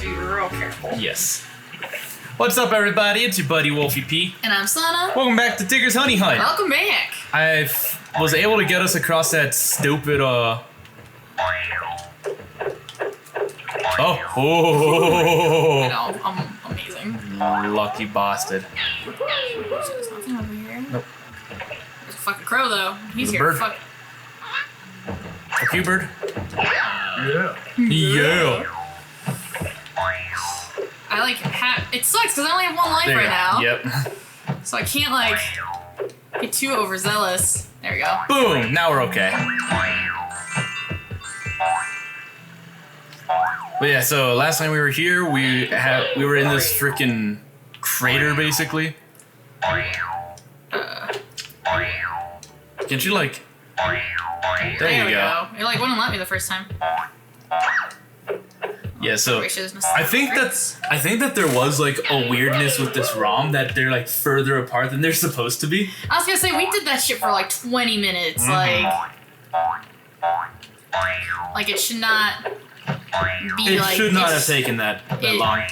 to be real careful. Yes. What's up, everybody? It's your buddy WolfyP. And I'm Sanna. Welcome back to Tigger's Honey Hunt. Welcome back. I was able to get us across that stupid, Oh. I know, I'm amazing. Lucky bastard. There's nothing over here. Nope. There's a fucking crow, though. He's There's a here. bird. Fuck. Fuck you, bird. Yeah. Yeah. I like it sucks because I only have one life There you right go. now. Yep. So I can't like get too overzealous. There we go. Boom. Now we're okay. But yeah, so last time we were here, we were in this freaking crater, basically. Can't you like? There you go. It like wouldn't let me the first time. Yeah, so Gracious, I think that there was like a weirdness with this ROM that they're like further apart than they're supposed to be. I was gonna say we did that shit for like 20 minutes. Like it should not be It like should not this. have taken that long.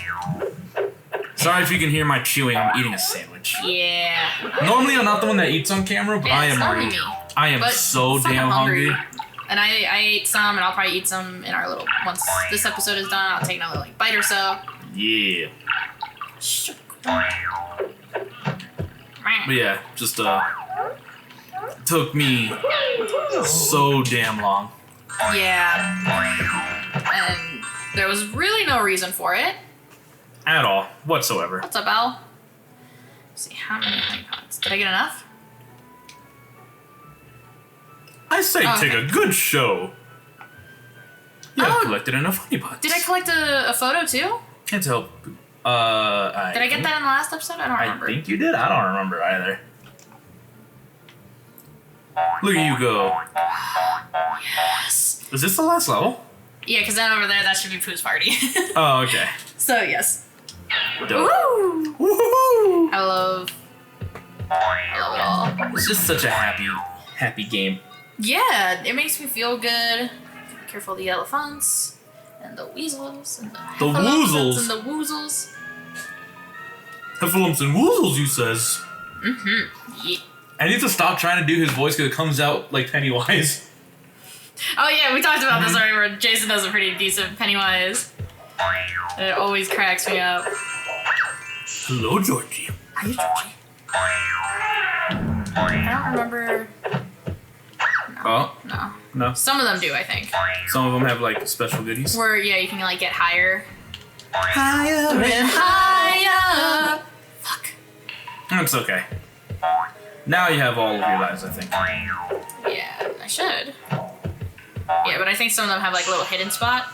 Sorry if you can hear my chewing. I'm eating a sandwich. Yeah. Normally I'm not the one that eats on camera, but Yeah, I it's am normally rude. me. I am But so I'm fucking damn hungry. And I ate some, and I'll probably eat some in our little. Once this episode is done, I'll take another like bite or so. Yeah. But yeah, just took me so damn long. Yeah. And there was really no reason for it. At all, whatsoever. What's up, Al? Let's see, how many honey pots? Did I get enough? I say take a good show. You have Oh. collected enough honey pots. Did I collect a photo too? Can't help. Did I get that in the last episode? I don't remember. I think you did. I don't remember either. Look at you go. Yes. Is this the last level? Yeah, because then over there, that should be Pooh's party. Oh, okay. So, yes. Dope. Woo! Woohoo! I love it all. It's just such a happy game. Yeah, it makes me feel good. Careful of the elephants and the weasels and the woozles. and the woozles. Heffalumps and woozles, you says. Yeah. I need to stop trying to do his voice because it comes out like Pennywise. Oh yeah, we talked about this already. Where Jason does a pretty decent Pennywise. And it always cracks me up. Hello, Georgie. Are you Georgie? I don't remember. Oh, No. no. Some of them do, I think. Some of them have like special goodies. Where yeah, you can like get higher. Higher And higher. Fuck. That's okay. Now you have all of your lives, I think. Yeah, I should. Yeah, but I think some of them have like a little hidden spot.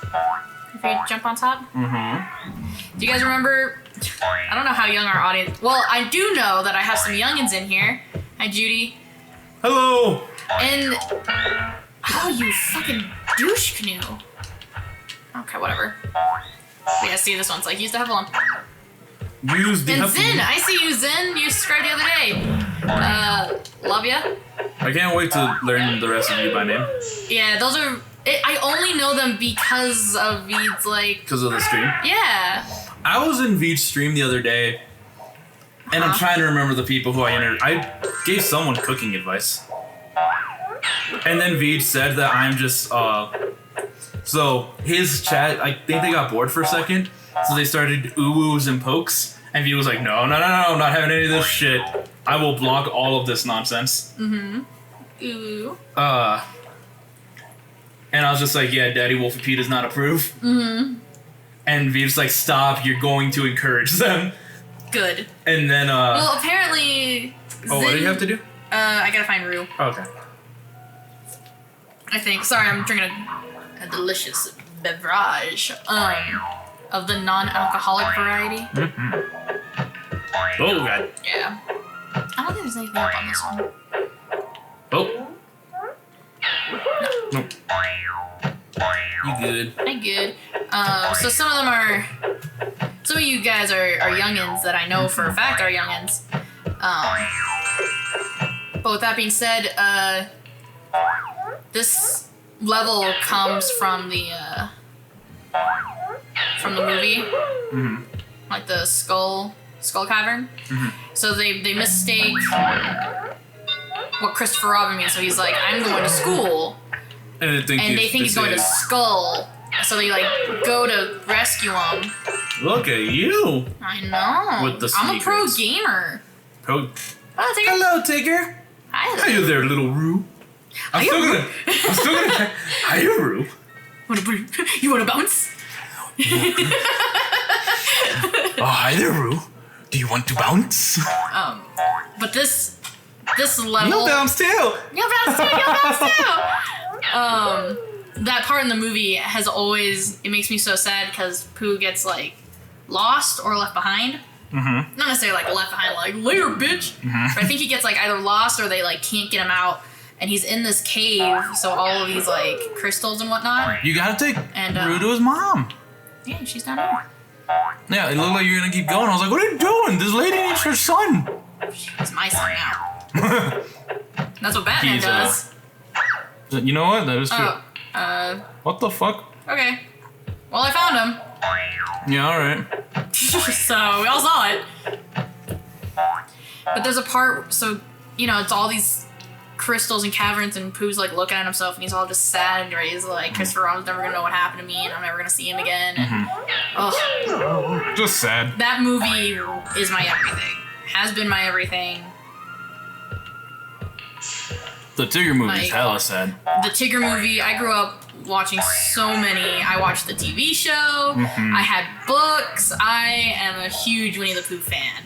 If you jump on top. Mm-hmm. Do you guys remember? I don't know how young our audience. Well, I do know that I have some youngins in here. Hi, Judy. Hello. And oh, you fucking douche canoe. Okay, whatever. But yeah, see, this one's like used to have one. Use the And Zen, I see you, Zen. You subscribed the other day. Love ya. I can't wait to learn the rest of you by name. Yeah, those are. I only know them because of Veed's like. Because of the stream. Yeah. I was in Veed's stream the other day, and I'm trying to remember the people who I entered. I gave someone cooking advice. And then Veed said that I'm just, so his chat, I think they got bored for a second, so they started ooh-woos and pokes, and Veed was like, no, I'm not having any of this shit. I will block all of this nonsense. Mm-hmm. Ooh. And I was just like, yeah, Daddy WolfyP does not approve. Mm-hmm. And Veed's like, stop, you're going to encourage them. Good. And then, Well, apparently. oh, what do you have to do? I gotta find Rue. Okay. I think. Sorry, I'm drinking a delicious beverage. Of the non-alcoholic variety. Mm-hmm. Oh, God. Yeah. I don't think there's anything up on this one. Oh. No. You good. I'm good. So some of them are. Some of you guys are youngins that I know for a fact are youngins. But with that being said, this level comes from the from the movie, Mm-hmm. like the skull cavern. Mm-hmm. So they mistake what Christopher Robin means. So he's like, I'm going to school, And they think he's going to Skull. So they like go to rescue him. Look at you. I know. With the I'm a pro sneakers. gamer. Oh, Oh, Tigger. hello, Tigger. Hi. How you there, little Roo? I'm still gonna. Hi, Roo. You want to bounce? Oh, hi there, Roo. Do you want to bounce? But this level. You'll bounce too. You'll bounce too. That part in the movie has always, it makes me so sad because Pooh gets like lost or left behind. Mm-hmm. Not necessarily like left behind, like later, bitch. Mm-hmm. But I think he gets like either lost or they like can't get him out, and he's in this cave. So all of these like crystals and whatnot. You gotta take And, Roo to his mom. Yeah, she's down there. Yeah, it looked like you're gonna keep going. I was like, what are you doing? This lady needs her son. She's my son now. That's what Batman He's, does. You know what? That is true. Oh, What the fuck? okay. Well, I found him. Yeah, alright. So we all saw it. But there's a part, so you know, it's all these crystals and caverns, and Pooh's like looking at himself, and he's all just sad, and he's like, Christopher Robin's never gonna know what happened to me, and I'm never gonna see him again. And, ugh. Just sad. That movie is my everything. Has been my everything. The Tigger movie is Like- hella sad. The Tigger movie, I grew up watching so many. I watched the TV show. I had books. I am a huge Winnie the Pooh fan.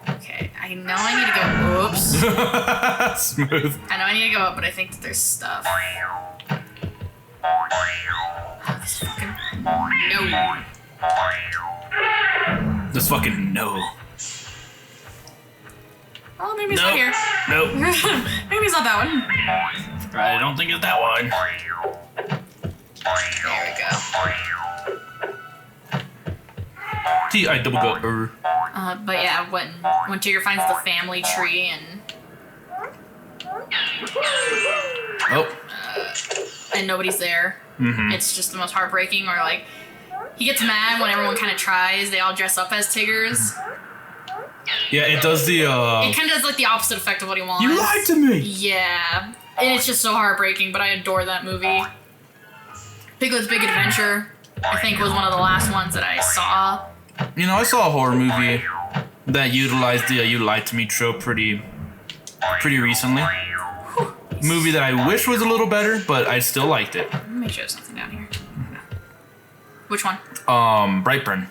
Okay, I know I need to go. Oops. Smooth. I know I need to go up, but I think that there's stuff. Oh, this fucking no. Just fucking no. Oh, maybe it's not here. Nope. Maybe it's not that one. I don't think it's that one. There we go. I double go. But yeah, when Tigger finds the family tree and nobody's there, it's just the most heartbreaking. Or like, he gets mad when everyone kind of tries. They all dress up as Tiggers. Yeah, it does the. It kind of does like the opposite effect of what he wants. You lied to me. Yeah, and it's just so heartbreaking. But I adore that movie. Piglet's Big Adventure, I think, was one of the last ones that I saw. You know, I saw a horror movie that utilized the "you lied to me" trope pretty recently. Movie that I wish was a little better, but I still liked it. Let me make sure there's something down here. Which one? Brightburn.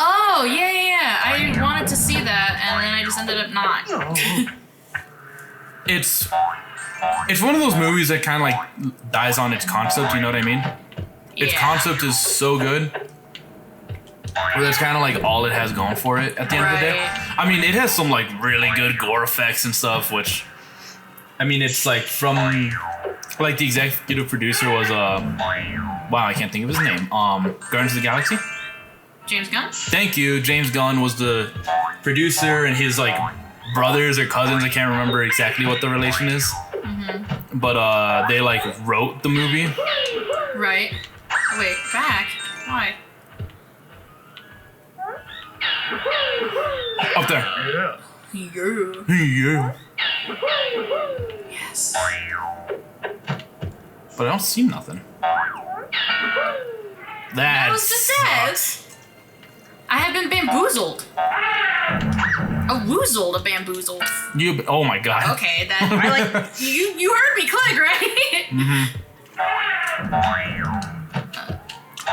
Oh, yeah. I wanted to see that, and then I just ended up not. It's one of those movies that kind of like dies on its concept. You know what I mean? Its concept is so good. Where that's kind of like all it has going for it at the end of the day. Right. I mean, it has some like really good gore effects and stuff, which, I mean, it's like from, like the executive producer was, wow, I can't think of his name. Guardians of the Galaxy? James Gunn? Thank you. James Gunn was the producer, and his like brothers or cousins, I can't remember exactly what the relation is. But they like wrote the movie. Right. Wait, back? Why? Up there. Yeah. Yeah. Yes. But I don't see nothing. That was just it. I have been bamboozled. A woozled, a bamboozled. Oh my god. Okay, that I like. You heard me click, right?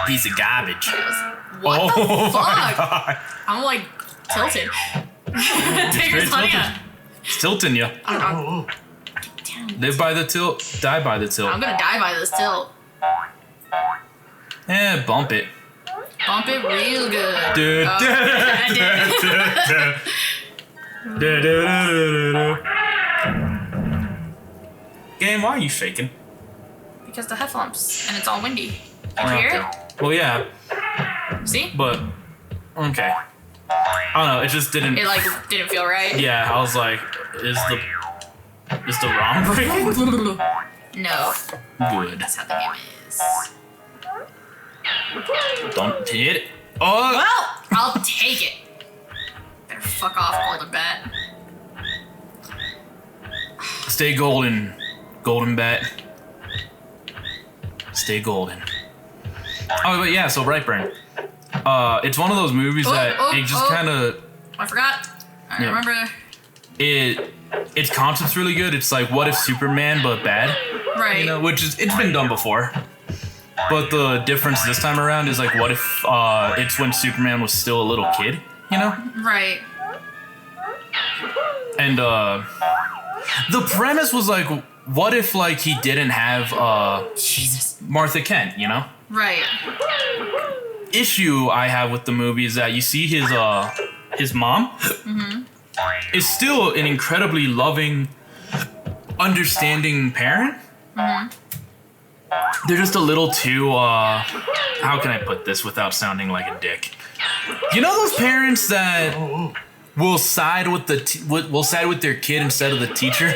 Piece of garbage. What the My fuck? god. I'm like tilted. Tigger's funny. It's tilting you. Live by the tilt, die by the tilt. I'm gonna die by this tilt. Bump it. Bump it real good. Dude. Oh, Game, why are you shaking? because the heffalumps and it's all windy. Can you hear it? Well, yeah, See? but okay. I don't know. It just didn't. It like didn't feel right. Yeah, I was like, is the ROM breaking? No, Good. that's how the game is. Don't hit it. Oh! Well, I'll take it. Better fuck off, golden bat. Stay golden. Golden bat. Stay golden. Oh, but yeah, so Brightburn. It's one of those movies that it just kind of... I forgot. I remember. Its concept's really good. It's like, what if Superman, but bad? Right. You know, which is, it's been done before. But the difference this time around is like, what if it's when Superman was still a little kid, you know? Right. And the premise was like, what if like he didn't have Jesus. Martha Kent, you know? Right. Issue I have with the movie is that you see his mom is still an incredibly loving, understanding parent. They're just a little too how can I put this without sounding like a dick? You know those parents that will side with will side with their kid instead of the teacher?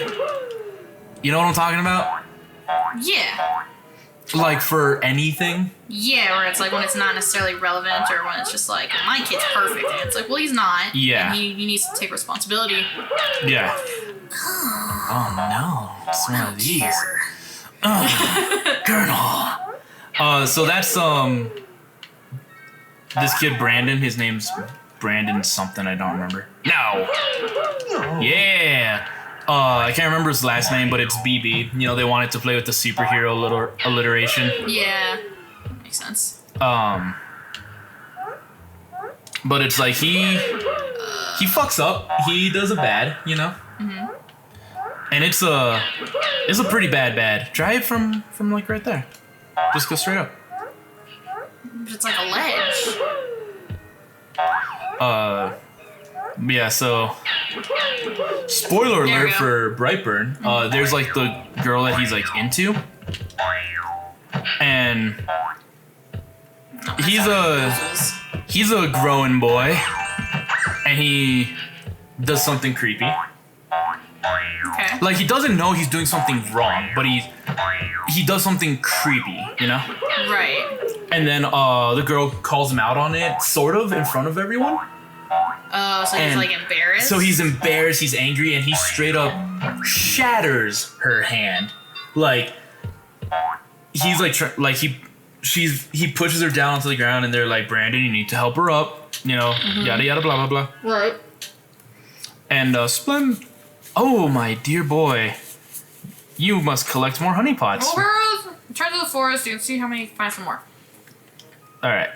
You know what I'm talking about? Yeah. Like for anything? Yeah, where it's like when it's not necessarily relevant or when it's just like, my kid's perfect. And it's like, well, he's not. Yeah. And he needs to take responsibility. Yeah. Oh no. It's one of these. Colonel. So that's this kid Brandon. His name's Brandon something. I don't remember. No. Yeah. I can't remember his last name, but it's BB. You know, they wanted to play with the superhero little alliteration. Yeah. Makes sense. But it's like he fucks up. He does a bad, you know. And it's a pretty bad. Try it from like right there. Just go straight up. But it's like a ledge. Yeah, so spoiler alert for Brightburn. There's like the girl that he's like into. And he's a growing boy. And he does something creepy. Okay. Like he doesn't know he's doing something wrong, but he does something creepy, you know? Right. And then the girl calls him out on it, sort of, in front of everyone. Oh, so he's like embarrassed? So he's embarrassed, he's angry, and he straight up shatters her hand. Like, he's like, he pushes her down onto the ground, and they're like, Brandon, you need to help her up. You know, yada yada blah blah blah. Right. And Splem, oh my dear boy, you must collect more honey pots. Well, return to the forest and see how many find some more. All right.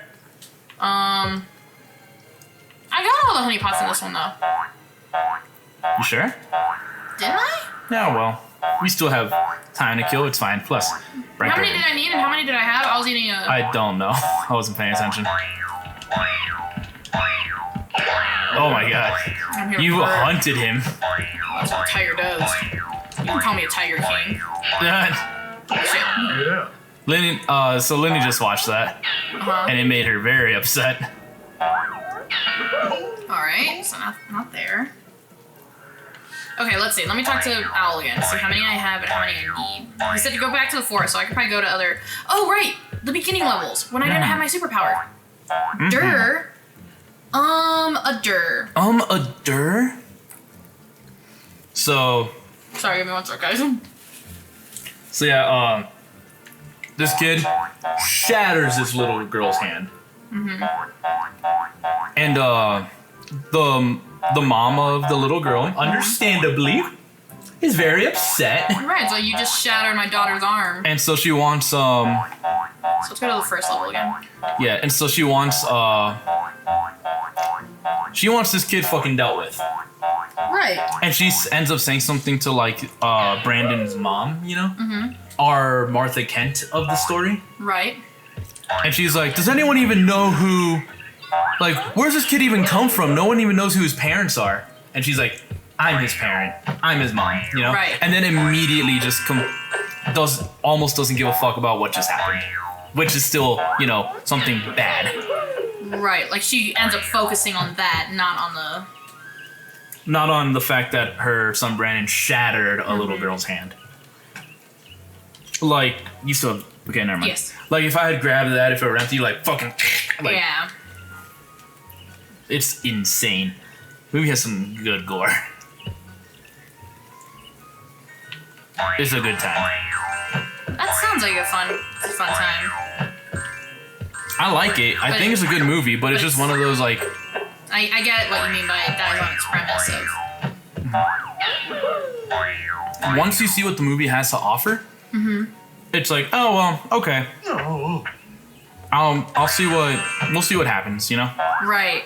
I got all the honey pots in this one though. You sure? Didn't I? Yeah, well, we still have time to kill. It's fine. Plus, How many did I need and how many did I have? I was eating a... I don't know. I wasn't paying attention. Oh my god. You hunted him. That's what a tiger does. You can call me a tiger king. Yeah. Lenny, so Lenny just watched that. And it made her very upset. Alright, so not there. Okay, let's see. Let me talk to Owl again. See how many I have and how many I need. He said to go back to the forest, so I could probably go to other... Oh, right! The beginning levels, when I didn't have my superpower. Durr. A Durr. A Durr? So... Sorry, give me one sec, guys. So yeah, this kid shatters this little girl's hand. And the mom of the little girl, understandably, is very upset. Right, so you just shattered my daughter's arm. And so she wants So let's go to the first level again. yeah, and so she wants this kid fucking dealt with. Right. And she ends up saying something to like Brandon's mom, you know? Our Martha Kent of the story. Right. And she's like, does anyone even know who, like, where's this kid even come from? No one even knows who his parents are. And she's like, I'm his parent. I'm his mom, you know? Right. And then immediately just almost doesn't give a fuck about what just happened. Which is still, you know, something bad. Right, like she ends up focusing on that, Not on the fact that her son Brandon shattered a little girl's hand. Like, you still have Okay, never mind. Yes. Like, if I had grabbed that, if it were empty, like, fucking... Like, yeah. It's insane. Movie has some good gore. It's a good time. That sounds like a fun time. I like it. I think it's a good movie, but it's just one of those, like... I get what you mean by that is on its premise of... Once you see what the movie has to offer, it's like, oh, well, okay. We'll see what happens, you know? Right.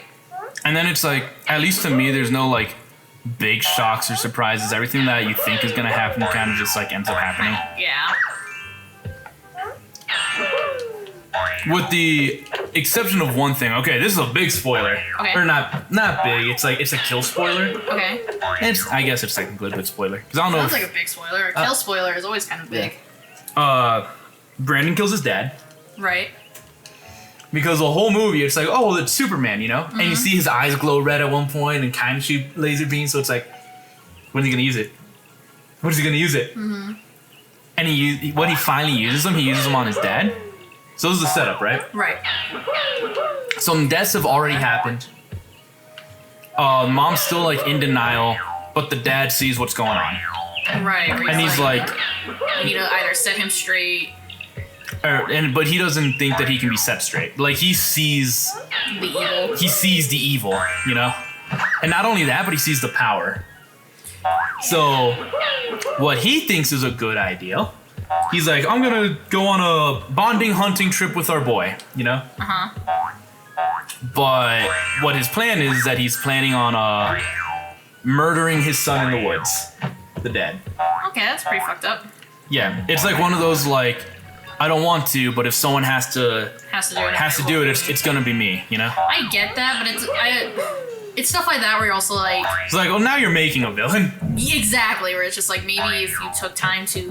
And then it's like, at least to me, there's no, like, big shocks or surprises. Everything that you think is gonna happen kind of just, like, ends up happening. Yeah. With the exception of one thing. Okay, this is a big spoiler. Okay. Or not big. It's like, it's a kill spoiler. Okay. I guess it's technically a good spoiler. Because I don't know Sounds like a big spoiler. A kill spoiler is always kind of big. Brandon kills his dad. Right. Because the whole movie, it's like, oh, well, it's Superman, you know? And you see his eyes glow red at one point and kind of shoot laser beams, so it's like, when's he gonna use it? When is he gonna use it? And when he finally uses them, he uses them on his dad. So this is the setup, right? Right. Some deaths have already happened. Mom's still, like, in denial, but the dad sees what's going on. Right. And he's like... You need to either set him straight... But he doesn't think that he can be set straight. Like, he sees... The evil. He sees the evil, you know? And not only that, but he sees the power. So, what he thinks is a good idea... He's like, I'm gonna go on a bonding hunting trip with our boy, you know? But what his plan is that he's planning on murdering his son in the woods. The dad. Okay, that's pretty fucked up. Yeah, it's like one of those, like, I don't want to, but if someone has to do it, it's gonna be me, you know? I get that, but it's stuff like that where you're also like... It's like, well, now you're making a villain. Exactly, where it's just like, maybe if you took time to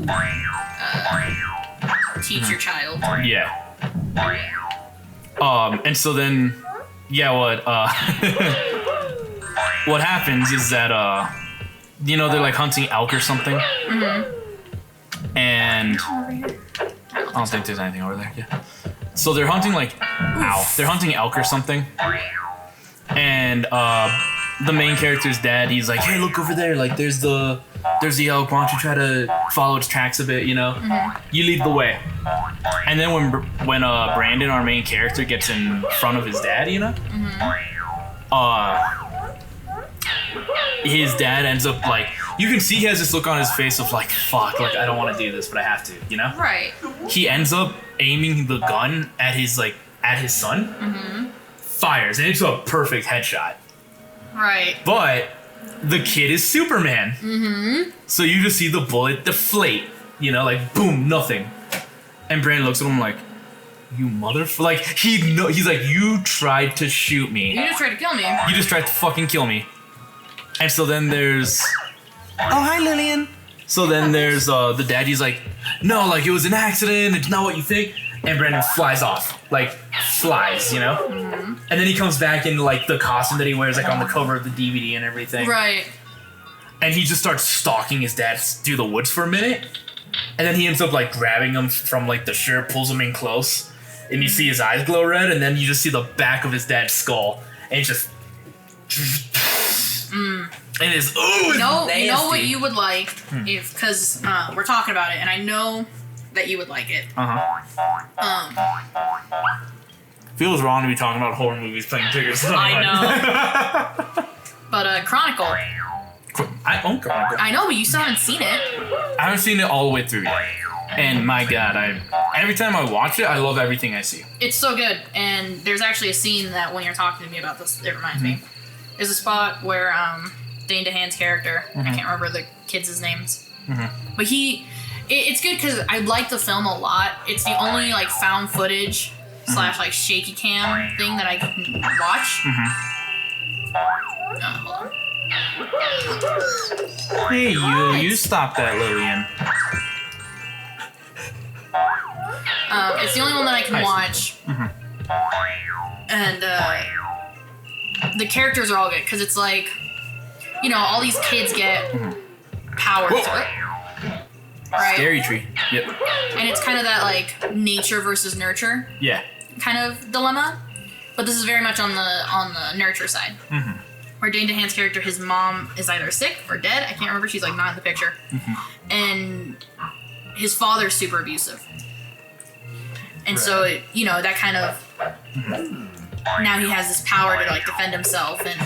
teach your child. Yeah. And so then, yeah, what happens is that, you know, they're like hunting elk or something. And I don't think there's anything over there. Yeah. So they're hunting they're hunting elk or something. And the main character's dad, he's like, hey, look over there, like there's the elk, why don't you try to follow its tracks a bit, you know? You lead the way. And then when Brandon, our main character, gets in front of his dad, you know? His dad ends up like, you can see he has this look on his face of like, fuck, like I don't want to do this, but I have to, you know? Right. He ends up aiming the gun at his son. Fires, and it's a perfect headshot. Right. But the kid is Superman. So you just see the bullet deflate, you know, like boom, nothing. And Brandon looks at him like, you motherfucker. Like, he's like, you tried to shoot me. You just tried to kill me. You just tried to fucking kill me. And so then there's... Oh, hi, Lillian. So then there's the dad, he's like, no, like, it was an accident, it's not what you think. And Brandon flies off. Like, flies, you know? And then he comes back in, like, the costume that he wears, like, on the cover of the DVD and everything. Right. And he just starts stalking his dad through the woods for a minute. And then he ends up, like, grabbing him from, like, the shirt, pulls him in close. And you see his eyes glow red, and then you just see the back of his dad's skull. And it's just... And it's, ooh, it's nasty. You know what you would like, because we're talking about it, and I know that you would like it. Feels wrong to be talking about horror movies playing Tigger. I know. But Chronicle. I own Chronicle. I know, but you still haven't seen it. I haven't seen it all the way through yet. And my God, every time I watch it, I love everything I see. It's so good, and there's actually a scene that when you're talking to me about this, it reminds me. There's a spot where Dane DeHaan's character, I can't remember the kids' names, but it's good because I like the film a lot. It's the only like found footage / like shaky cam thing that I can watch. Hold on. Hey, you stop that, Lillian. It's the only one that I can watch. And the characters are all good because it's like, you know, all these kids get powers. right? Scary tree. Yep. And it's kind of that like nature versus nurture Yeah. kind of dilemma, but this is very much on the nurture side. Mm-hmm. Where Dane DeHaan's character, his mom is either sick or dead. I can't remember. She's like not in the picture, and his father's super abusive, and so that kind of now he has this power to like defend himself and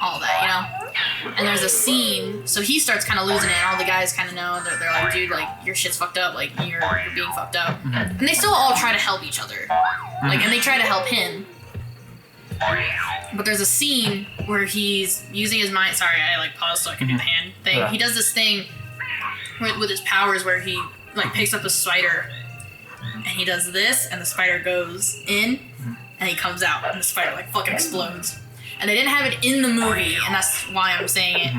all that, And there's a scene, so he starts kind of losing it, and all the guys kind of know that they're like, dude, like your shit's fucked up, like you're being fucked up, and they still all try to help each other, like, and they try to help him. But there's a scene where he's using his mind. Sorry, I like paused so I can do the hand thing. Yeah. He does this thing with his powers where he like picks up a spider and he does this, and the spider goes in and he comes out, and the spider like fucking explodes. And they didn't have it in the movie, and that's why I'm saying it.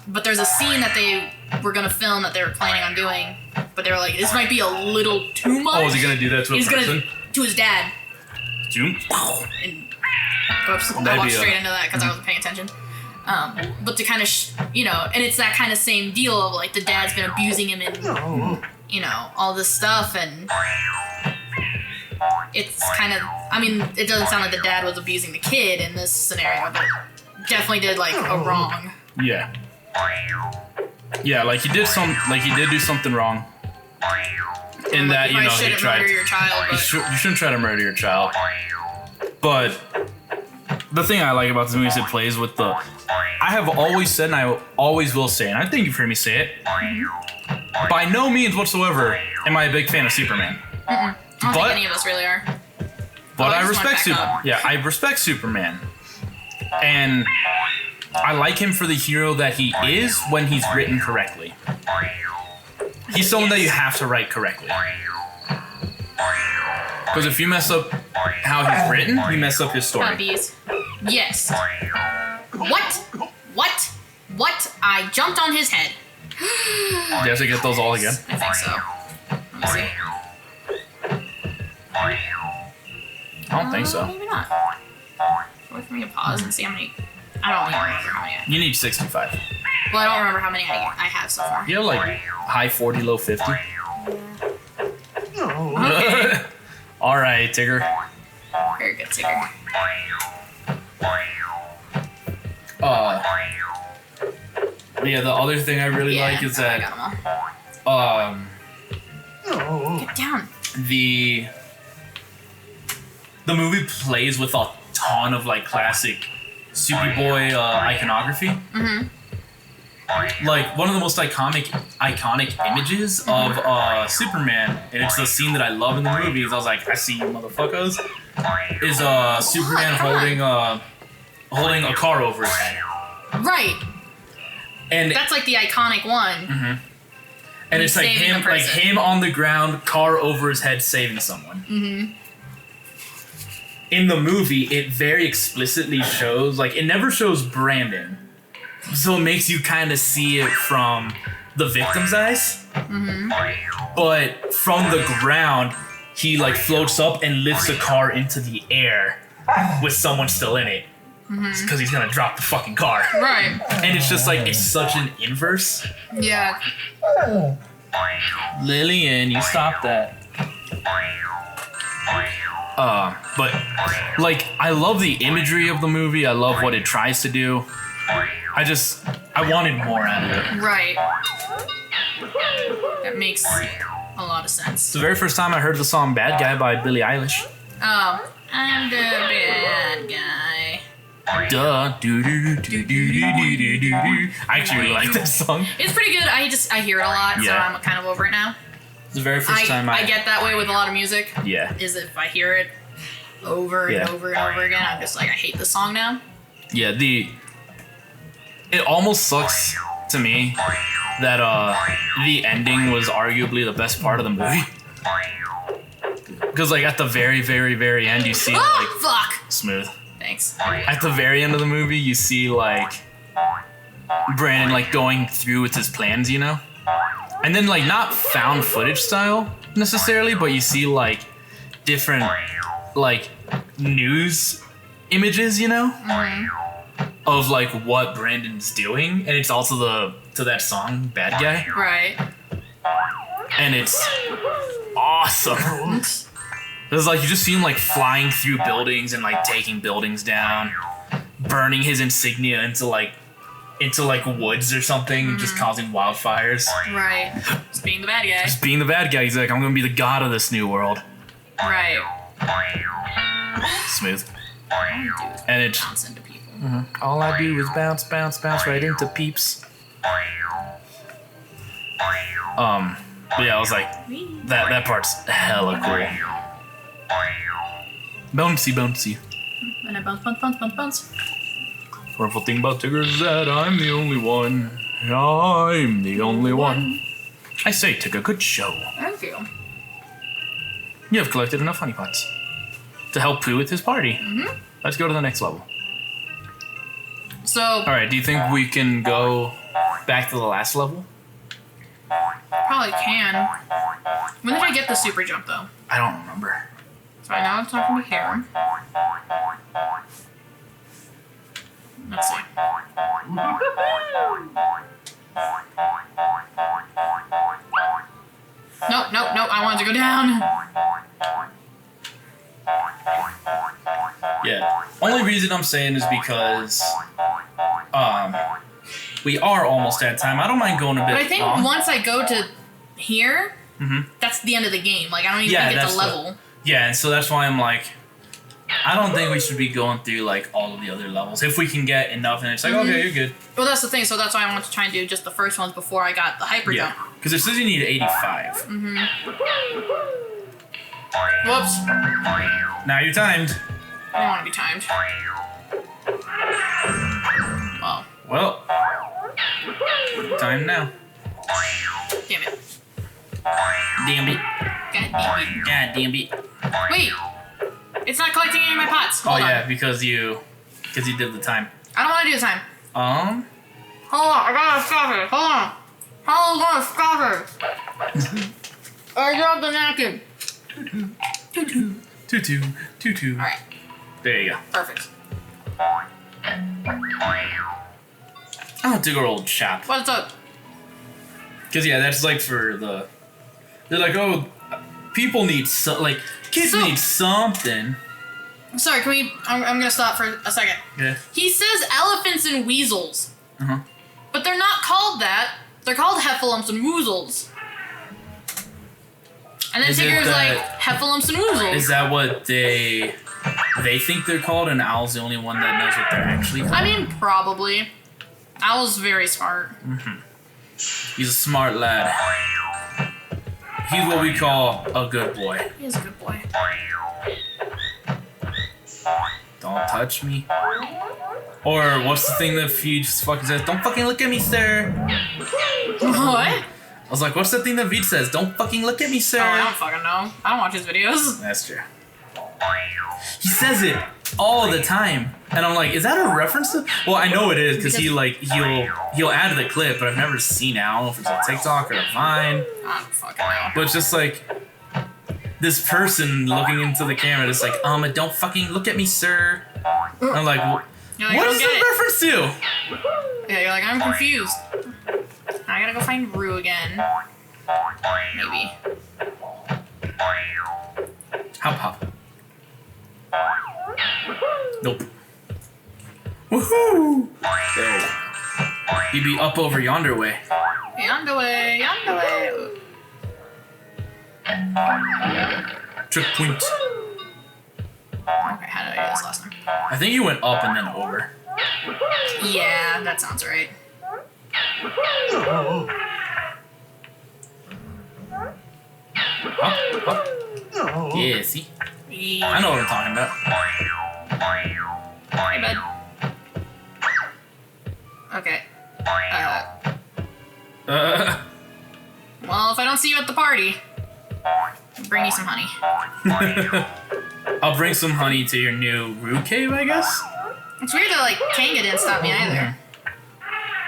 But there's a scene that they were gonna film that they were planning on doing, but they were like, this might be a little too much. Oh, is he gonna do that to a person? To his dad. Zoom. And oops, I walked straight into that because I wasn't paying attention. But to kind of, and it's that kind of same deal of like the dad's been abusing him and, all this stuff, and it's kind of, I mean, it doesn't sound like the dad was abusing the kid in this scenario, but definitely did like a wrong. Yeah. Yeah, like he did do something wrong. In that, he tried. Murder your child, but you shouldn't try to murder your child. But the thing I like about this movie is it plays with the. I have always said, and I always will say, and I think you've heard me say it. By no means whatsoever am I a big fan of Superman. I don't think any of us really are. But I respect Superman. Yeah, I respect Superman, and I like him for the hero that he is when he's written correctly. He's someone that you have to write correctly. Because if you mess up how he's written, you mess up his story. Bees. Yes. What? I jumped on his head. Do you have to get those all again? I think so. Let me see. I don't think so. Maybe not. Wait for me to pause and see how many. I don't even remember how many. You need 65. Well, I don't remember how many I have so far. You have like high 40, low 50. Okay. All right, Tigger. Very good, Tigger. Yeah, the other thing I really like is that get down. The movie plays with a ton of like classic Superboy iconography. Like one of the most iconic images of Superman, and it's the scene that I love in the movies. I was like, I see you motherfuckers. Is Superman holding a car over his head. Right. And that's like the iconic one. And it's like him on the ground, car over his head, saving someone. In the movie, it very explicitly shows, like, it never shows Brandon. So it makes you kind of see it from the victim's eyes. But from the ground, he, like, floats up and lifts the car into the air with someone still in it. Because he's gonna drop the fucking car. Right. And it's just like, it's such an inverse. Yeah. Lillian, you stop that. But, like, I love the imagery of the movie. I love what it tries to do. I wanted more out of it. Right. That makes a lot of sense. It's the very first time I heard the song Bad Guy by Billie Eilish. Oh, I'm the bad guy. Duh. I actually really like that song. It's pretty good. I hear it a lot, so I'm kind of over it now. It's the very first time I get that way with a lot of music. Yeah. Is if I hear it over and over and over again, I'm just like, I hate the song now. Yeah, it almost sucks to me that the ending was arguably the best part of the movie. Because like at the very, very, very end, you see smooth. Thanks. At the very end of the movie, you see like Brandon like going through with his plans, you know? And then like not found footage style necessarily, but you see like different like news images, you know? Of like what Brandon's doing, and it's also to that song Bad Guy. Right. and it's awesome. It's like you just see him like flying through buildings and like taking buildings down, burning his insignia into like woods or something, and just causing wildfires. Right. Just being the bad guy. Just being the bad guy. He's like, I'm gonna be the god of this new world. Right. Smooth. And it's Bounce into people. all I do is bounce right into peeps. But yeah, I was like, that part's hella cool. Bouncy. And I bounce. Wonderful thing about Tigger is that I'm the only one. I'm the only one. I say, Tigger, good show. Thank you. You have collected enough honey pots to help Pooh with his party. Let's go to the next level. So. Alright, do you think we can go back to the last level? Probably can. When did I get the super jump though? I don't remember. So I know it's not gonna be here. Let's see. Nope. I wanted to go down. Yeah. Only reason I'm saying is because we are almost at time. I don't mind going a bit. But I think long. once I go to here, that's the end of the game. Like I don't even think it's a level. Yeah, and so that's why I'm like, I don't think we should be going through like all of the other levels. If we can get enough, and it's like, okay, you're good. Well, that's the thing. So that's why I wanted to try and do just the first ones before I got the hyper jump. Because it says you need 85. Whoops. Now you're timed. I don't want to be timed. Well, time now. Damn it. Damn it. God damn it. Wait. It's not collecting any of my pots. Hold on. because you did the time. I don't want to do the time. Hold on. I gotta stop it. Hold on. How am I gonna stop it? I dropped the napkin. Tutu. Alright. There you go. Perfect. Oh, Tigger old chap. What's up? Because that's like for the. They're like, oh, people need kids need something. Sorry, can we? I'm gonna stop for a second. Yeah. He says elephants and weasels. Uh-huh. But they're not called that. They're called heffalumps and woozles. And then Tigger's like, heffalumps and woozles. Is that what they think they're called, and Owl's the only one that knows what they're actually called? I mean, probably. Owl's very smart. He's a smart lad. He's what we call a good boy. He is a good boy. Don't touch me. Or what's the thing that Veed just fucking says? Don't fucking look at me, sir. What? I was like, what's the thing that Veed says? Don't fucking look at me, sir. Oh, I don't fucking know. I don't watch his videos. That's true. He says it all the time, and I'm like, is that a reference to? Well, I know it is because he'll add the clip, but I've never seen it. I don't know if it's a TikTok or a Vine. I don't fucking know. But it's just like this person looking into the camera, just like, don't fucking look at me, sir. And I'm like, what is that reference to? Yeah, you're like, I'm confused. I gotta go find Rue again. Maybe. Hop. Nope. Woohoo! There. He'd be up over yonder way. Yonder way. Trick point. Okay, how did I do this last time? I think you went up and then over. Yeah, that sounds right. Up. Yeah, see? I know what I'm talking about. Hey, bud. Okay. Well, if I don't see you at the party, I'll bring you some honey. I'll bring some honey to your new Rue cave, I guess? It's weird that, Kanga didn't stop me either.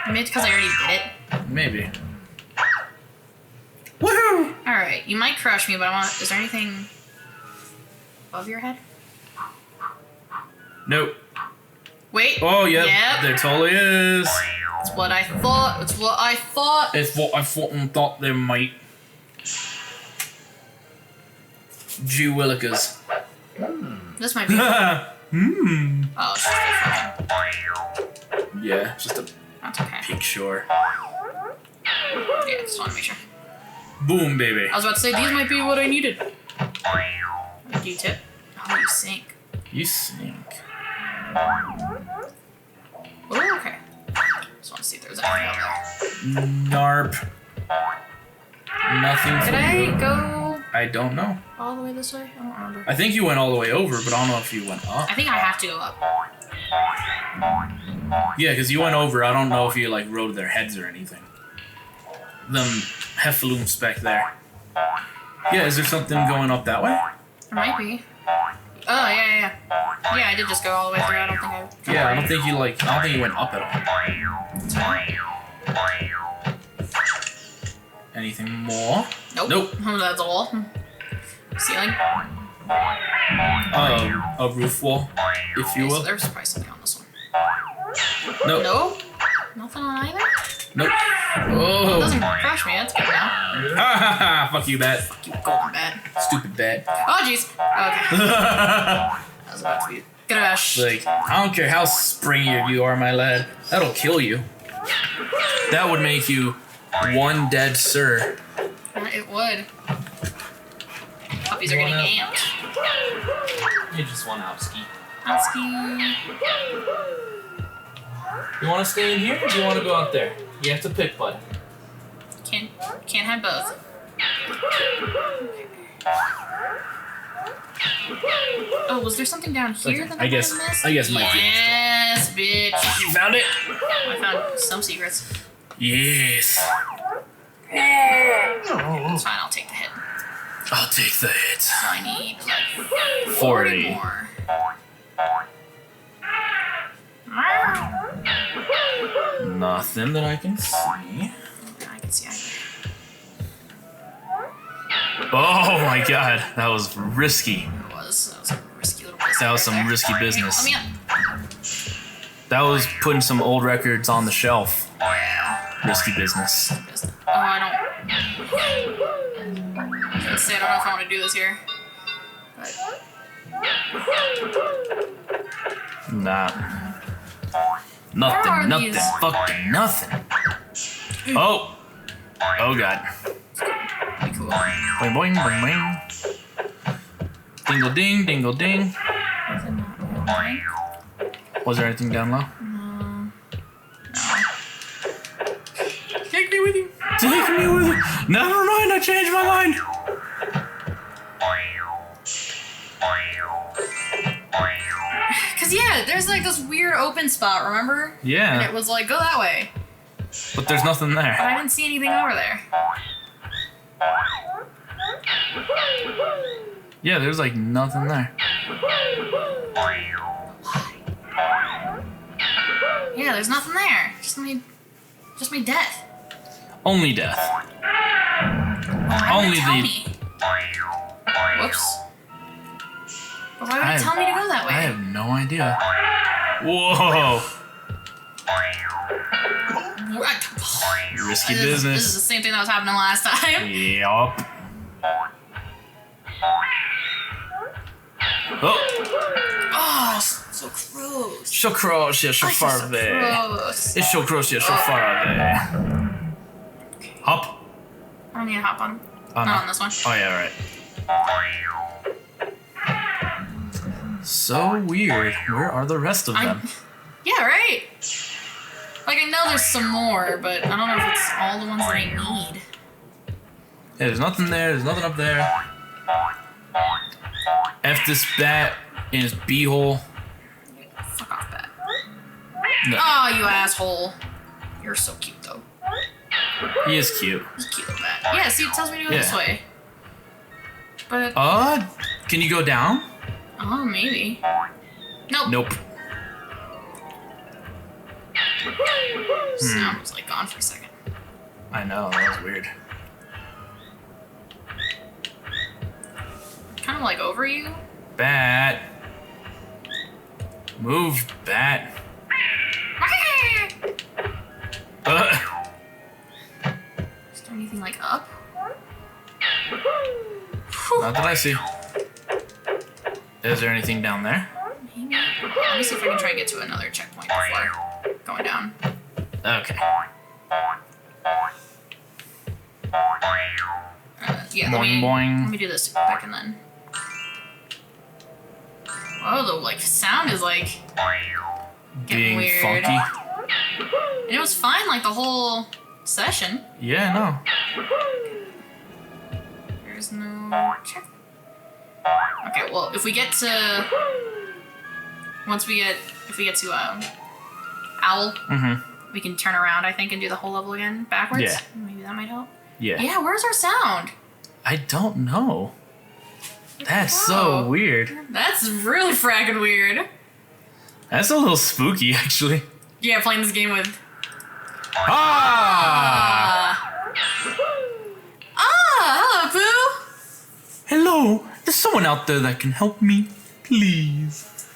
Maybe it's because I already did it. Maybe. Woohoo! Alright, you might crush me, but is there anything above your head? Nope. Wait. Oh, yep. Yep. There totally is. It's what I thought. It's what I thought and thought there might. G Willikers. This might be. Hmm. Oh, it's just a Yeah, just a That's okay. pig shore. Yeah, just want to make sure. Boom, baby. I was about to say, these might be what I needed. Do you tip? Oh, you sink. You sink. Oh, okay. Just want to see if there's anything out there. Narp. Nothing for Did I you. go I don't know. all the way this way? I don't remember. I think you went all the way over, but I don't know if you went up. I think I have to go up. Yeah, because you went over. I don't know if you, like, rode their heads or anything. Them heffaloons back there. Yeah, is there something going up that way? There might be. Oh, yeah. Yeah, I did just go all the way through. I don't think I... Yeah, I don't think you went up at all. Anything more? Nope. That's all. Ceiling. A roof wall, if you Okay, so will. there's probably something on this one. Nope. Nope. Nothing on either? Nope. It Oh. doesn't crush me. That's good now. Fuck you, bat. Fuck you, golden bat. Stupid bat. Oh, jeez. Okay. That was about to be crush. Like, I don't care how springy you are, my lad. That'll kill you. That would make you one dead sir. It would. Puppies are getting amped. You just want out ski. Husky. You want to stay in here or do you want to go out there? You have to pick, bud. Can't have both. Oh, was there something down here Okay, that I guess missed? my Yes, bitch. You found it? I found some secrets. Yes. It's fine, I'll take the hit. I'll take the hit. So I need like 40. more. Nothing that I can see. I can see either. Oh my god, that was risky. That was a risky little business. That was some right there. risky business. Let me up. That was putting some old records on the shelf. Yeah. Risky business. Oh, I don't. I was gonna say, I don't know if I want to do this here. But Nah. Where are Nothing. these? Fucking nothing. Oh. Oh god. pretty cool. Boing boing boing boing. Dingle ding, dingle ding. Is it not really? Was there anything down low? No. Take me with you. Take me with you. Never mind, I changed my mind. Cause yeah, there's like this weird open spot, remember? And Yeah, it was like, go that way. but there's nothing But there. I didn't see anything over there. Yeah, there's like nothing there. Yeah, there's nothing there. Just me death. Only death. Why would Only it tell the- me? Whoops. But why would I it tell me to go that way? I have no idea. Whoa. Risky This is the business. same thing that was happening last time. Yup. Oh, Oh, so gross. så cross, ja, så Oh, far so away. gross. It's so cross, ja, så far away. Hop. I don't need to hop on. Oh, Not on this one. Oh, yeah, right. So weird. Where are the rest of them? Yeah, right. Like, I know there's some more, but I don't know if it's all the ones that I need. Yeah, there's nothing there. There's nothing up there. F this bat in his beehole. Fuck off, bat. No, Oh, you asshole. You're so cute, though. he is cute. He's a cute little bat. Yeah, see, it tells me to go this Yeah. way. But, Can you go down? oh, maybe. Nope. Nope. Sound was, like, gone for a second. I know, that was weird. Kind of, like, over you. Bat. Move, bat. Is there anything, like, up? Not that I see. Is there anything down there? Maybe. Let me see if I can try and get to another checkpoint before going down. Okay. Yeah, Boing, boing. Let me do this back and then. Oh, the like sound is like getting Being weird. funky. And it was fine like the whole session. Yeah, no. There's no check. Okay, well, if we get to Owl, we can turn around, I think, and do the whole level again backwards. Yeah. Maybe that might help. Yeah. Yeah, where's our sound? I don't know. That's so weird. That's really fragging weird. That's a little spooky, actually. Yeah, playing this game with. Hello, Pooh. Hello. There's someone out there that can help me. Please.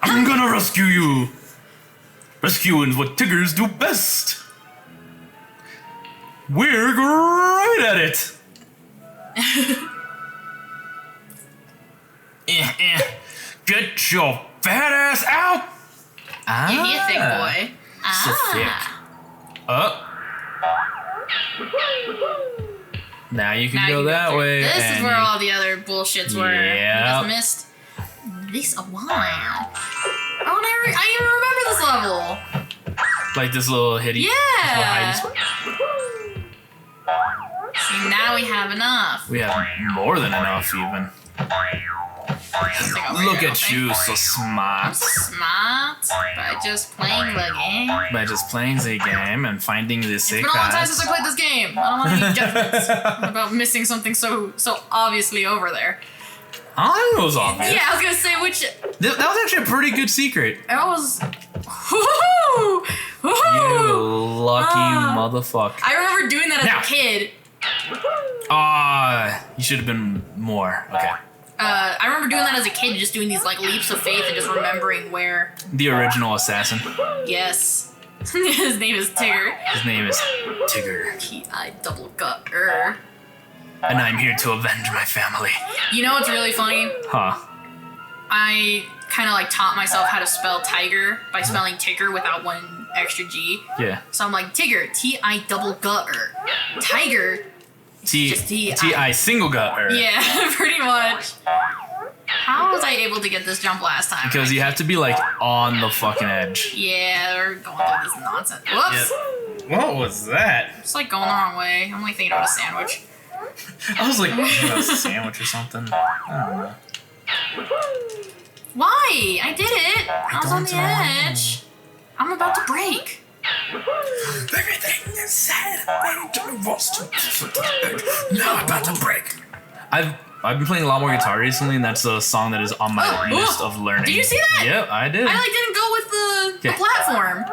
I'm gonna rescue you. Rescuing's what Tiggers do best. We're great at it. Get your fat ass out. Give me a thick boy. So thick. Now you can go that way. This is where all the other bullshits were. Yeah. We just missed this a while. Oh, and I even remember this level. Like this little hitty. Yeah. This little See, now we have enough. we have more than enough, even. Look at you, so smart. Smart by just playing the game. By just playing the game and finding the It's been a long time since I played this game. I don't want any judgments about missing something so obviously over there. I was obvious. Yeah, I was gonna say which. That was actually a pretty good secret. It was. Woohoo! Woohoo! You lucky motherfucker. I remember doing that as a kid. You should have been more. Okay. I remember doing that as a kid, just doing these like leaps of faith and just remembering where. The original assassin. Yes. His name is Tigger. His name is Tigger. T-I-double-G-E-R. And I'm here to avenge my family. You know what's really funny? Huh. I kind of like taught myself how to spell tiger by spelling Tigger without one extra G. Yeah. So I'm like Tigger, T-I-double-G-E-R. Tiger. T-I single gut her. Yeah, pretty much. How was I able to get this jump last time? Because you have to be like on the fucking edge. Yeah, they're going through this nonsense. Whoops. Yep. What was that? It's like going the wrong way. I'm like thinking about a sandwich. I was like, a sandwich or something. I don't know. Why? I did it. I was on the edge. I'm about to break. Everything is said. Now I'm about to break. I've been playing a lot more guitar recently, and that's a song that is on my list of learning. Did you see that? Yep, I did. I like didn't go with the platform.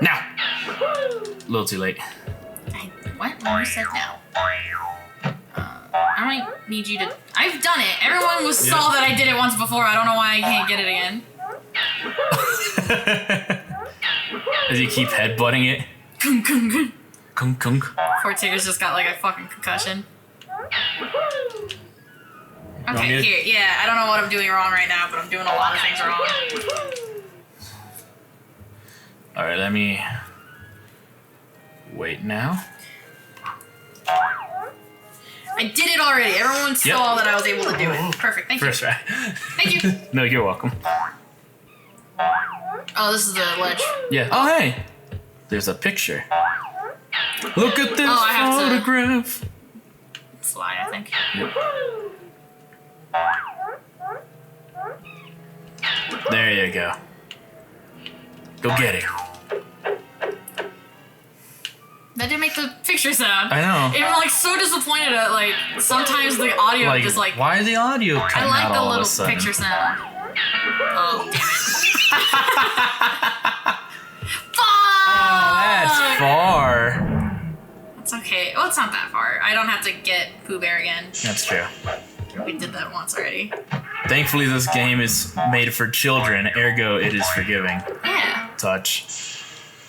Now. A little too late. What? When you said now. I might need you to. I've done it. Everyone saw that I did it once before. I don't know why I can't get it again. As you keep headbutting it. Kunk, kunk, kunk. Kunk, kunk. Poor Tigger's just got like a fucking concussion. Okay, here. Yeah, I don't know what I'm doing wrong right now, but I'm doing a lot of things wrong. Alright, let me. Wait now. I did it already. Everyone saw that I was able to do it. Perfect. Thank you. First try. Thank you. No, you're welcome. Oh, this is the ledge. Yeah. Oh, hey. There's a picture. Look at this photograph. Fly, I think. Yep. There you go. Go get it. That didn't make the picture sound. I know. I'm like so disappointed at like sometimes the audio just like. Why is the audio cutting I like out the all of a little sudden? picture sound. Oh damn it! Fuck! Oh, that's far. It's okay. Well, it's not that far. I don't have to get Pooh Bear again. That's true. We did that once already. Thankfully, this game is made for children, ergo it is forgiving. Yeah. Touch.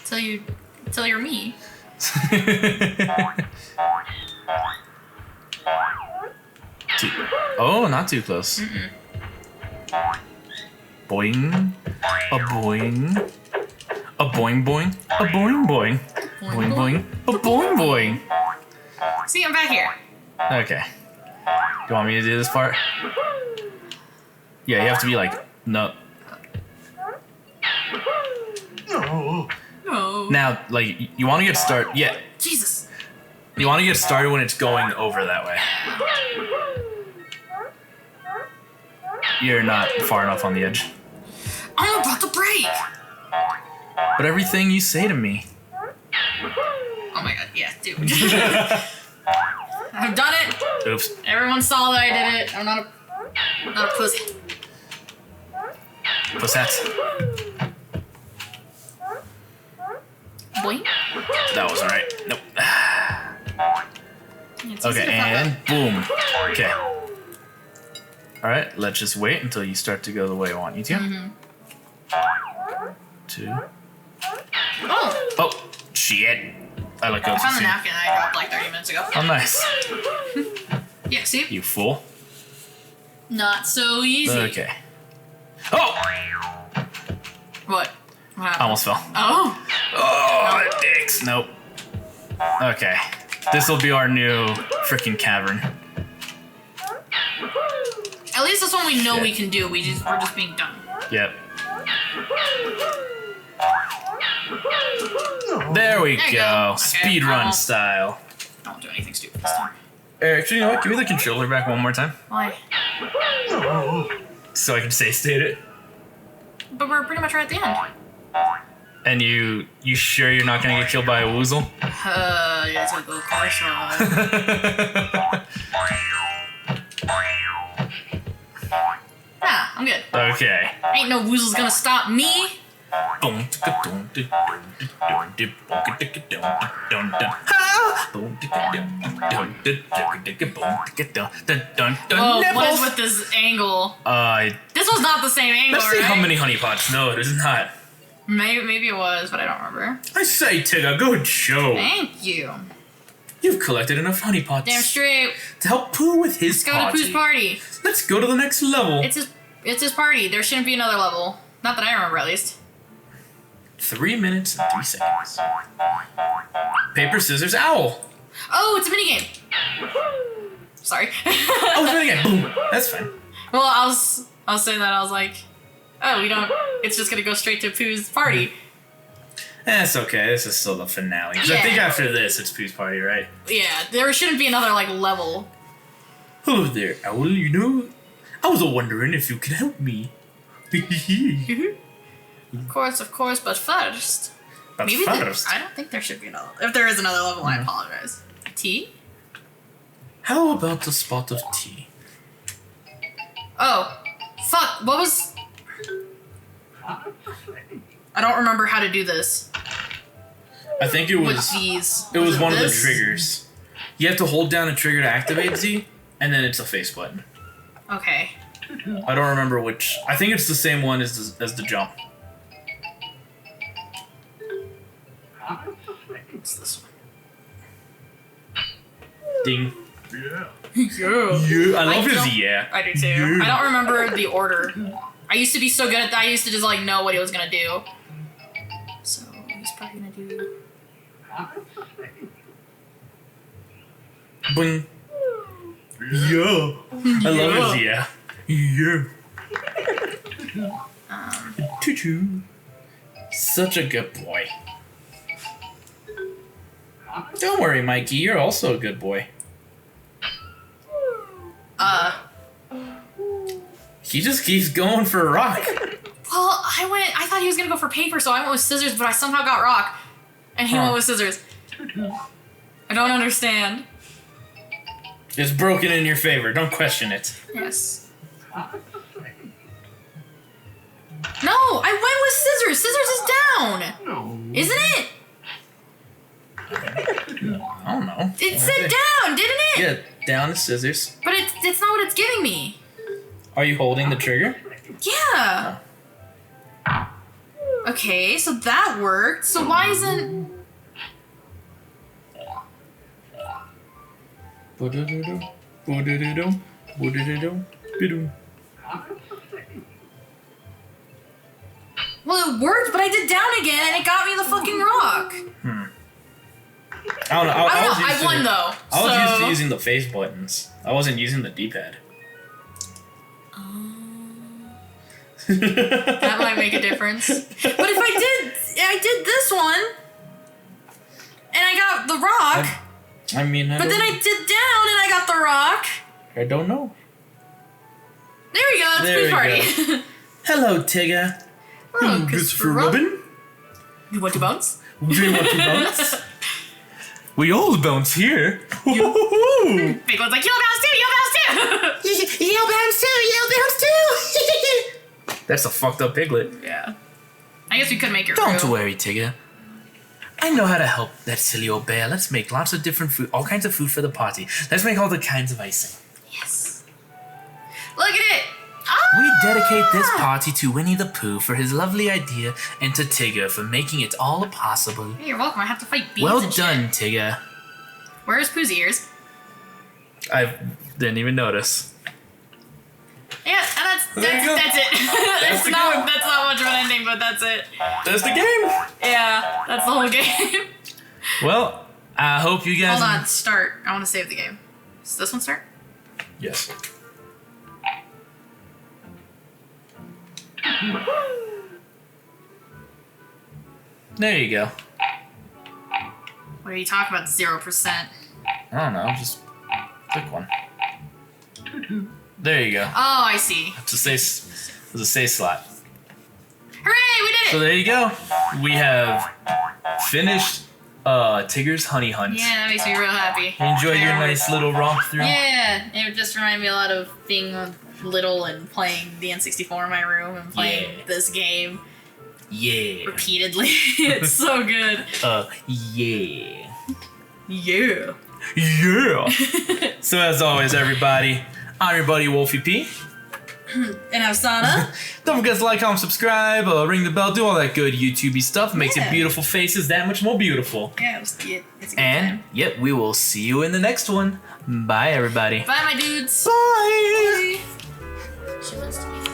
Till you're me. Oh, not too close. Boing. A boing. A boing boing. A boing boing. Boing boing. A boing boing. See, I'm back here. Okay. Do you want me to do this part? Yeah, you have to be like, no. No. Now, like, you want to get started. Yeah. Jesus. You want to get started when it's going over that way. You're not far enough on the edge. I'm about to break. But everything you say to me. Oh my god, yeah, dude. I've done it. Oops. Everyone saw that I did it. I'm not a pussy. Pussats. Boing. That wasn't right. Nope. It's Okay, easy to fuck and up. boom. Okay. Alright, let's just wait until you start to go the way I want you to. 2. Oh! Oh, shit. I let go I too found the soon. napkin I dropped like 30 minutes ago. Oh, nice. Yeah, see? You fool. Not so easy. Okay. Oh! What? What happened? Almost fell. Oh! Oh, dicks. Nope. Okay. This will be our new freaking cavern. At least this one we know Shit. we can do. We're just being dumb. Yep. There we There you go. go. Okay, Speed run I'll- style. I won't do anything stupid this time. Actually, you know what? Give me the controller back one more time. Why? So I can state it. But we're pretty much right at the end. And you sure you're not gonna get killed by a woozle? Yes, I'll go course. Nah, I'm good. Okay. Ain't no woozles gonna stop me. Oh, what is with this angle? This was not the same angle, Let's see right? how many honeypots. No, it is not. Maybe it was, but I don't remember. I say, Tigger, good show. Thank you. You've collected enough honeypots Damn straight. to help Pooh with his Let's go to party. Pooh's party. Let's go to the next level. It's his party. There shouldn't be another level. Not that I remember, at least. 3 minutes and 3 seconds. Paper, scissors, owl. Oh, it's a minigame. Sorry. Oh, it's really good. Boom. That's fine. Well, I was saying that I was like, oh, we don't. It's just gonna go straight to Pooh's party. That's okay. This is still the finale. 'Cause I Yeah. think after this, it's Pooh's party, right? Yeah, there shouldn't be another like level. Hello there, owl. You know, I was wondering if you could help me. Of course, but first. But Maybe first, I don't think there should be another. If there is another level, I apologize. Tea? how about a spot of tea? Oh, fuck! What was? I don't remember how to do this I think it with was. these. It was one of the this? triggers. You have to hold down a trigger to activate Z, and then it's a face button. Okay. I don't remember which. I think it's the same one as the jump. What's this one? Ding. Yeah. Yeah, I love his don't- yeah. I do too. Yeah. I don't remember the order. I used to be so good at that. I used to just like know what he was gonna do. So he's probably gonna do. Boing. Yeah. I love his yeah. Yeah. Choo-choo. Such a good boy. Don't worry, Mikey. You're also a good boy. He just keeps going for a rock. Well, I thought he was gonna go for paper, so I went with scissors, but I somehow got rock, and he went with scissors. I don't understand. It's broken in your favor. Don't question it. Yes. No, I went with scissors. Scissors is down, isn't it? I don't know. It said down, didn't it? Yeah, down is scissors. But it's not what it's giving me. Are you holding the trigger? Yeah. Okay, so that worked. So why isn't... Boo-doo-doo-doo. Boo-doo-doo-doo. Well, it worked, but I did down again, and it got me the fucking rock. I don't know. I won though. I was used to using the face buttons. I wasn't using the D-pad. That might make a difference. But if I did this one, and I got the rock. But then I did down, and I got the rock. I don't know. There we go. It's Food Party. Hello, Tigger. Hello, Christopher Robin. You want to bounce? We want to bounce. We all bounce here. Big one's like, you'll bounce too, you'll bounce too. You'll bounce too, you'll bounce too. That's a fucked up piglet. Yeah. I guess we could make it Don't worry, Tigger. I know how to help that silly old bear. Let's make lots of different food, all kinds of food for the party. Let's make all the kinds of icing. Yes. Look at it. We dedicate this party to Winnie the Pooh for his lovely idea and to Tigger for making it all possible. Hey, you're welcome. I have to fight bees Well and done, shit. Tigger. Where's Pooh's ears? I didn't even notice. Yeah, and that's it. That's That's not much of an ending, but that's it. That's the game. Yeah, that's the whole game. Well, I hope you guys... Hold on, start. I want to save the game. Does this one start? Yes. There you go. What are you talking about, 0%? I don't know, just click one. There you go. Oh, I see. It's a save slot. Hooray, we did it! So there you go. We have finished Tigger's Honey Hunt. Yeah, that makes me real happy. You enjoyed your nice little romp through? Yeah, it just reminded me a lot of being little and playing the N64 in my room and playing this game. Yeah. Repeatedly. It's so good. Yeah. Yeah. Yeah. So as always, everybody, I'm your buddy WolfyP. And I'm Sanna. Don't forget to like, comment, subscribe, ring the bell, do all that good YouTube-y stuff. Makes your beautiful faces that much more beautiful. Yeah, it's a good And, time. yep, we will see you in the next one. Bye, everybody. Bye, my dudes. Bye. She wants to be